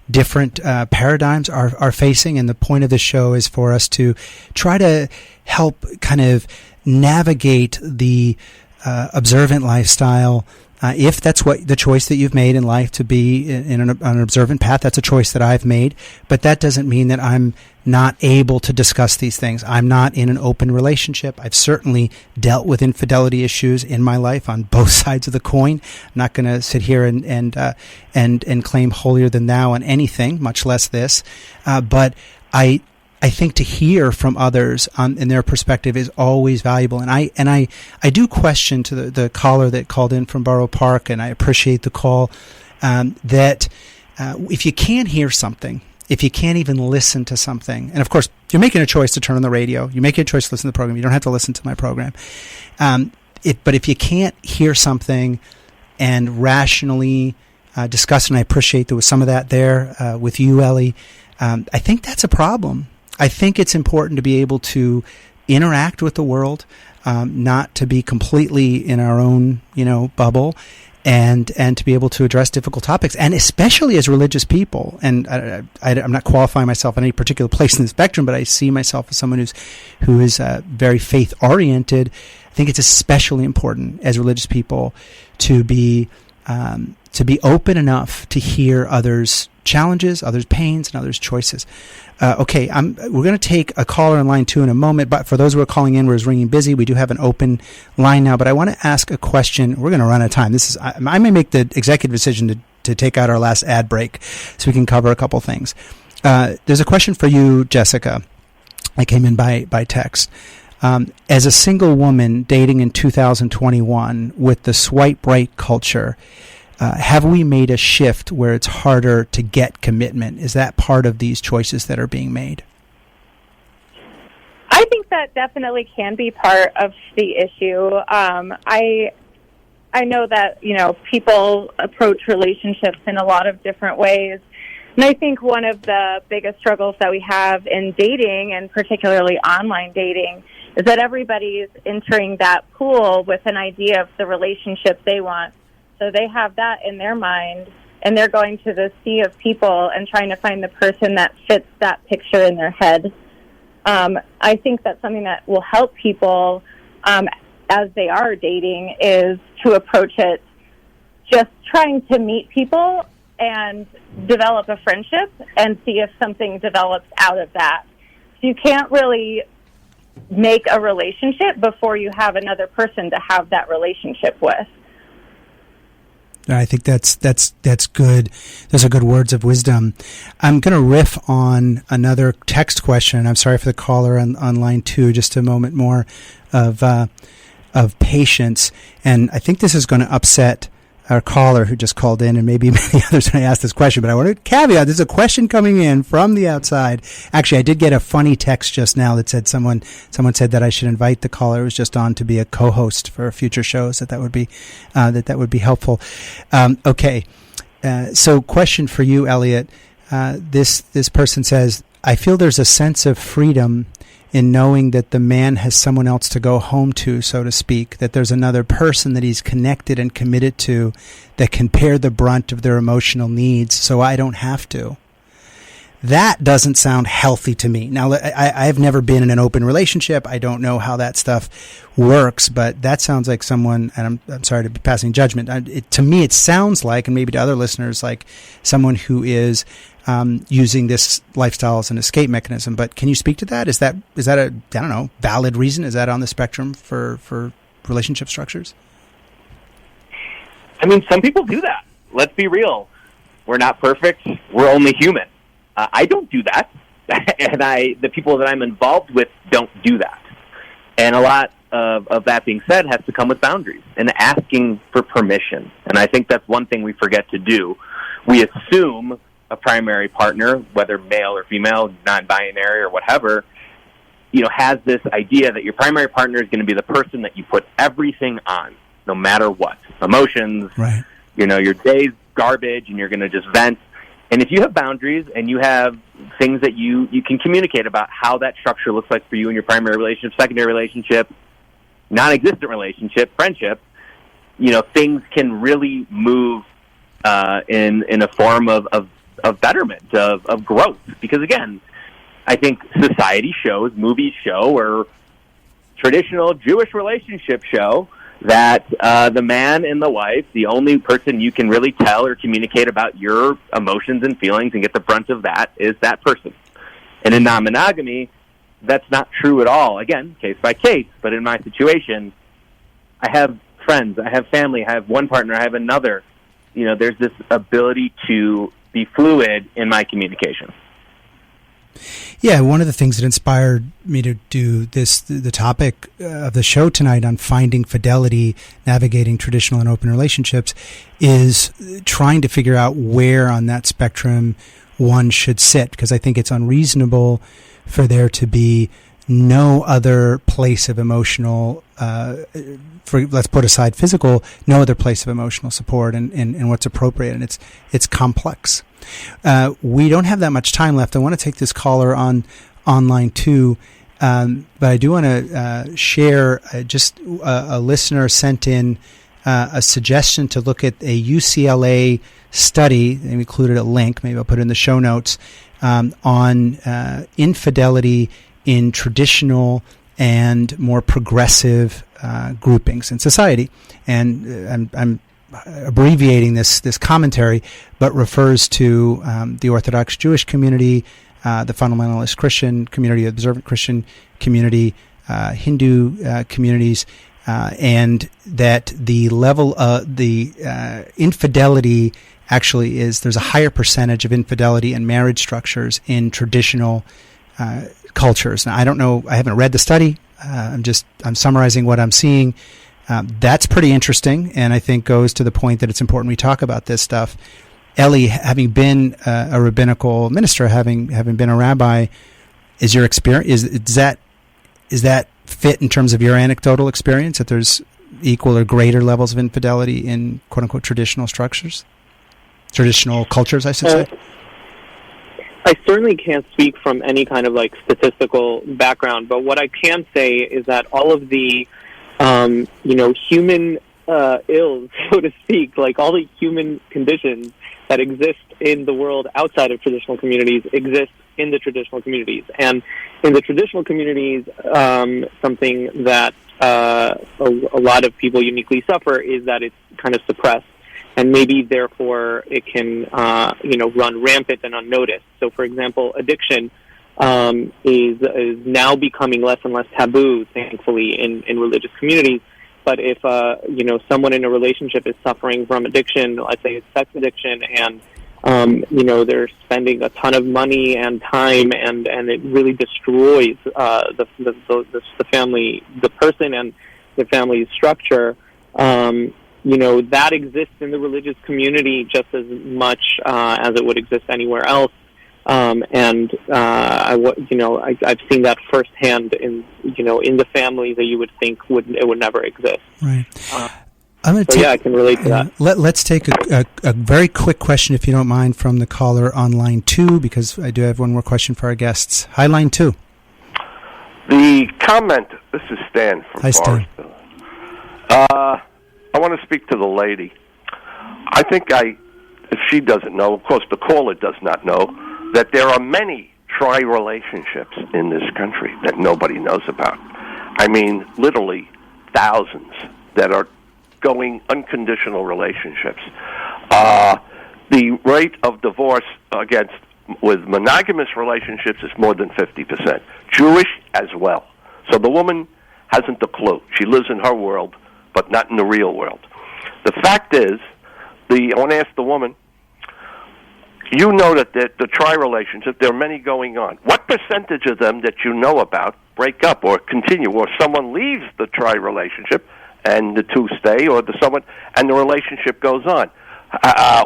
different paradigms, are facing. And the point of the show is for us to try to help kind of navigate the observant lifestyle. If that's what the choice that you've made in life, to be in an observant path, that's a choice that I've made. But that doesn't mean that I'm not able to discuss these things. I'm not in an open relationship. I've certainly dealt with infidelity issues in my life on both sides of the coin. I'm not going to sit here and claim holier than thou on anything, much less this. But I think to hear from others in their perspective is always valuable. And I do question to the caller that called in from Borough Park, and I appreciate the call, that if you can't hear something, if you can't even listen to something, and of course, you're making a choice to turn on the radio, you're making a choice to listen to the program, you don't have to listen to my program. But if you can't hear something and rationally discuss, and I appreciate there was some of that there with you, Ellie, I think that's a problem. I think it's important to be able to interact with the world, not to be completely in our own, bubble, and to be able to address difficult topics, and especially as religious people. And I'm not qualifying myself in any particular place in the spectrum, but I see myself as someone who is very faith oriented. I think it's especially important as religious people to be open enough to hear others' challenges, others' pains, and others' choices. Okay, we're going to take a caller in line 2 in a moment, but for those who are calling in, where it's ringing busy, we do have an open line now. But I want to ask a question. We're going to run out of time. I may make the executive decision to take out our last ad break so we can cover a couple things. There's a question for you, Jessica. I came in by text. As a single woman dating in 2021 with the swipe right culture, have we made a shift where it's harder to get commitment? Is that part of these choices that are being made? I think that definitely can be part of the issue. I know that, people approach relationships in a lot of different ways. And I think one of the biggest struggles that we have in dating, and particularly online dating, is that everybody's entering that pool with an idea of the relationship they want. So they have that in their mind, and they're going to the sea of people and trying to find the person that fits that picture in their head. I think that's something that will help people as they are dating, is to approach it just trying to meet people and develop a friendship and see if something develops out of that. So you can't really make a relationship before you have another person to have that relationship with. I think that's good. Those are good words of wisdom. I'm going to riff on another text question. I'm sorry for the caller on line 2. Just a moment more of patience, and I think this is going to upset our caller who just called in, and maybe many others when I asked this question, but I want to caveat, there's a question coming in from the outside. Actually, I did get a funny text just now that said someone said that I should invite the caller who was just on to be a co-host for future shows, that would be helpful. Okay. So question for you, Elliot. This person says, I feel there's a sense of freedom in knowing that the man has someone else to go home to, so to speak, that there's another person that he's connected and committed to that can bear the brunt of their emotional needs, so I don't have to. That doesn't sound healthy to me. Now, I've never been in an open relationship. I don't know how that stuff works, but that sounds like someone, and I'm sorry to be passing judgment. To me, it sounds like, and maybe to other listeners, like someone who is using this lifestyle as an escape mechanism. But can you speak to that? Is that a, valid reason? Is that on the spectrum for relationship structures? I mean, some people do that. Let's be real. we're not perfect, we're only human. I don't do that, and the people that I'm involved with don't do that. And a lot of that being said has to come with boundaries and asking for permission. And I think that's one thing we forget to do. We assume a primary partner, whether male or female, non-binary or whatever, has this idea that your primary partner is going to be the person that you put everything on, no matter what. Emotions, right. Your day's garbage, and you're going to just vent. And if you have boundaries and you have things that you can communicate about how that structure looks like for you in your primary relationship, secondary relationship, non-existent relationship, friendship, things can really move in a form of betterment, of growth. Because, again, I think society shows, movies show, or traditional Jewish relationship show that the man and the wife, the only person you can really tell or communicate about your emotions and feelings and get the brunt of that is that person. And in non-monogamy, that's not true at all. Again, case by case, but in my situation, I have friends, I have family, I have one partner, I have another. There's this ability to be fluid in my communication. Yeah, one of the things that inspired me to do the topic of the show tonight on finding fidelity, navigating traditional and open relationships, is trying to figure out where on that spectrum one should sit, because I think it's unreasonable for there to be no other place of emotional, let's put aside physical, no other place of emotional support and what's appropriate, and it's complex. We don't have that much time left. I want to take this caller online too, but I do want to share just a listener sent in a suggestion to look at a UCLA study. They included a link, maybe I'll put it in the show notes, on infidelity in traditional and more progressive groupings in society. And I'm abbreviating this commentary, but refers to the Orthodox Jewish community, the fundamentalist Christian community, observant Christian community, Hindu communities, and that the level of the infidelity actually there's a higher percentage of infidelity in marriage structures in traditional cultures. Now, I don't know, I haven't read the study. I'm summarizing what I'm seeing. That's pretty interesting, and I think goes to the point that it's important we talk about this stuff. Ellie, having been a rabbinical minister, having been a rabbi, is your experience is that fit in terms of your anecdotal experience that there's equal or greater levels of infidelity in quote unquote traditional cultures, I should say? I certainly can't speak from any kind of statistical background, but what I can say is that all of the human ills, so to speak, all the human conditions that exist in the world outside of traditional communities exist in the traditional communities. And in the traditional communities, something that a lot of people uniquely suffer is that it's kind of suppressed. And maybe, therefore, it can, run rampant and unnoticed. So, for example, addiction is now becoming less and less taboo, thankfully, in religious communities. But if someone in a relationship is suffering from addiction, let's say it's sex addiction, and they're spending a ton of money and time, and it really destroys the family, the person, and the family's structure. That exists in the religious community just as much as it would exist anywhere else. I've seen that firsthand in the family that you would think it would never exist. Right. I can relate to that. Let's take a very quick question, if you don't mind, from the caller on line 2, because I do have one more question for our guests. Hi, line 2. The comment. This is Stan from Forest. I want to speak to the lady. I think if she doesn't know, of course the caller does not know, that there are many tri-relationships in this country that nobody knows about. I mean, literally thousands that are going unconditional relationships. The rate of divorce with monogamous relationships is more than 50%. Jewish as well. So the woman hasn't a clue. She lives in her world, but not in the real world. The fact is, I want to ask the woman, you know that the tri-relationship, there are many going on. What percentage of them that you know about break up or continue, or someone leaves the tri-relationship and the two stay, or and the relationship goes on?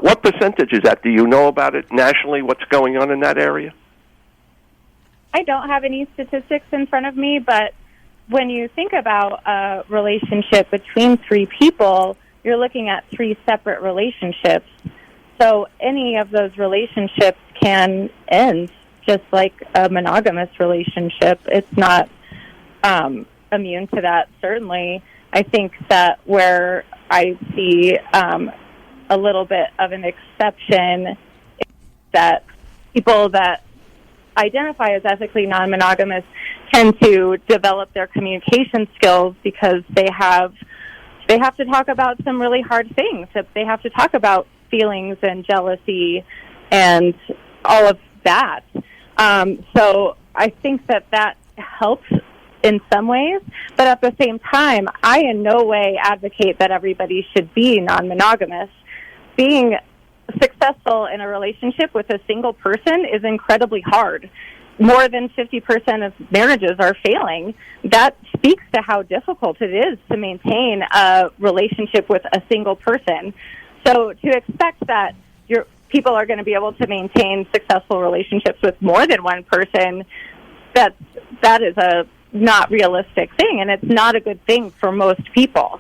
What percentage is that? Do you know about it nationally, what's going on in that area? I don't have any statistics in front of me, but when you think about a relationship between three people, you're looking at three separate relationships. So any of those relationships can end just like a monogamous relationship. It's not immune to that, certainly. I think that where I see a little bit of an exception is that people that identify as ethically non-monogamous tend to develop their communication skills because they have to talk about some really hard things. They have to talk about feelings and jealousy and all of that. So I think that helps in some ways, but at the same time, I in no way advocate that everybody should be non-monogamous. Being successful in a relationship with a single person is incredibly hard. More than 50% of marriages are failing. That speaks to how difficult it is to maintain a relationship with a single person. So to expect that people are going to be able to maintain successful relationships with more than one person, that is a not realistic thing, and it's not a good thing for most people.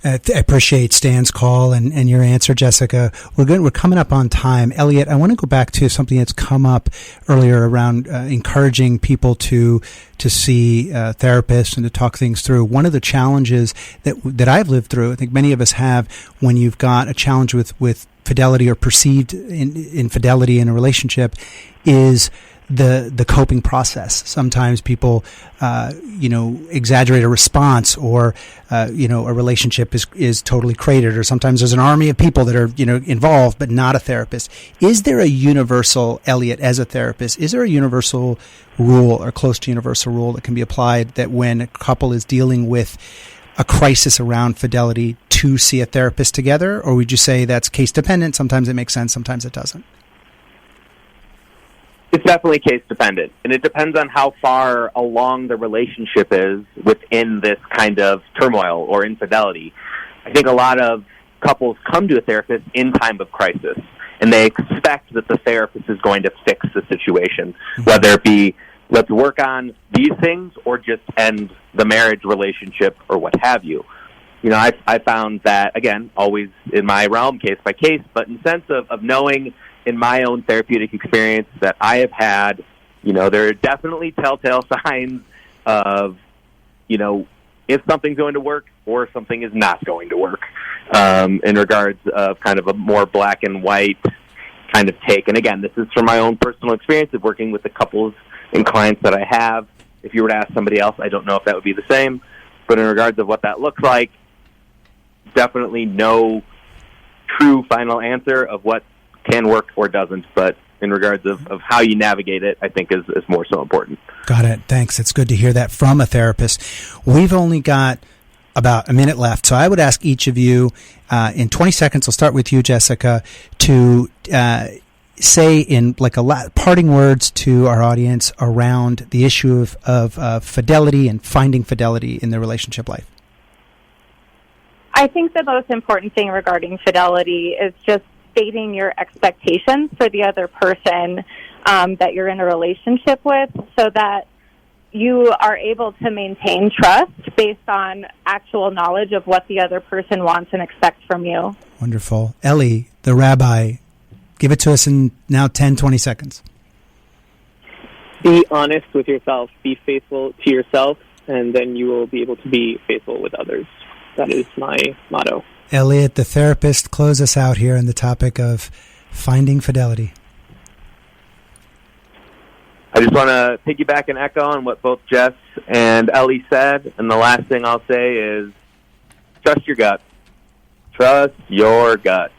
I appreciate Stan's call and your answer, Jessica. We're coming up on time. Elliot, I want to go back to something that's come up earlier around encouraging people to see therapists and to talk things through. One of the challenges that I've lived through, I think many of us have, when you've got a challenge with fidelity or perceived infidelity in a relationship, is the coping process. Sometimes people, exaggerate a response, or, a relationship is totally created, or sometimes there's an army of people that are, involved, but not a therapist. Is there a universal, Elliot, as a therapist, is there a universal rule or close to universal rule that can be applied that when a couple is dealing with a crisis around fidelity to see a therapist together? Or would you say that's case dependent? Sometimes it makes sense, sometimes it doesn't. It's definitely case dependent, and it depends on how far along the relationship is within this kind of turmoil or infidelity. I think a lot of couples come to a therapist in time of crisis, and they expect that the therapist is going to fix the situation, whether it be let's work on these things or just end the marriage relationship or what have you. I found that, again, always in my realm, case by case, but in the sense of knowing in my own therapeutic experience that I have had, there are definitely telltale signs of, if something's going to work or something is not going to work, in regards of kind of a more black and white kind of take. And again, this is from my own personal experience of working with the couples and clients that I have. If you were to ask somebody else, I don't know if that would be the same. But in regards of what that looks like, definitely no true final answer of what can work or doesn't, but in regards of how you navigate it, I think is more so important. Got it. Thanks. It's good to hear that from a therapist. We've only got about a minute left, so I would ask each of you in 20 seconds, I'll start with you, Jessica, to say in parting words to our audience around the issue of fidelity and finding fidelity in the relationship life. I think the most important thing regarding fidelity is just stating your expectations for the other person that you're in a relationship with, so that you are able to maintain trust based on actual knowledge of what the other person wants and expects from you. Wonderful. Ellie, the rabbi, give it to us in now 10, 20 seconds. Be honest with yourself. Be faithful to yourself, and then you will be able to be faithful with others. That is my motto. Elliot, the therapist, close us out here on the topic of finding fidelity. I just want to piggyback and echo on what both Jess and Ellie said, and the last thing I'll say is trust your gut. Trust your gut.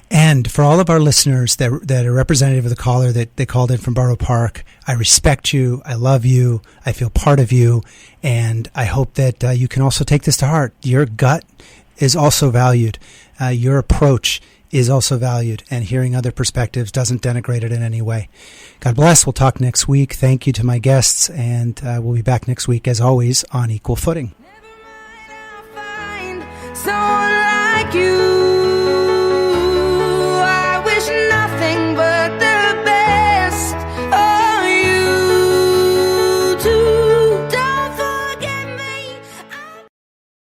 And for all of our listeners that are representative of the caller that they called in from Borough Park, I respect you, I love you, I feel part of you, and I hope that you can also take this to heart. Your gut is also valued. Your approach is also valued, and hearing other perspectives doesn't denigrate it in any way. God bless. We'll talk next week. Thank you to my guests, and we'll be back next week, as always, on Equal Footing. Never mind, I'll find someone like you.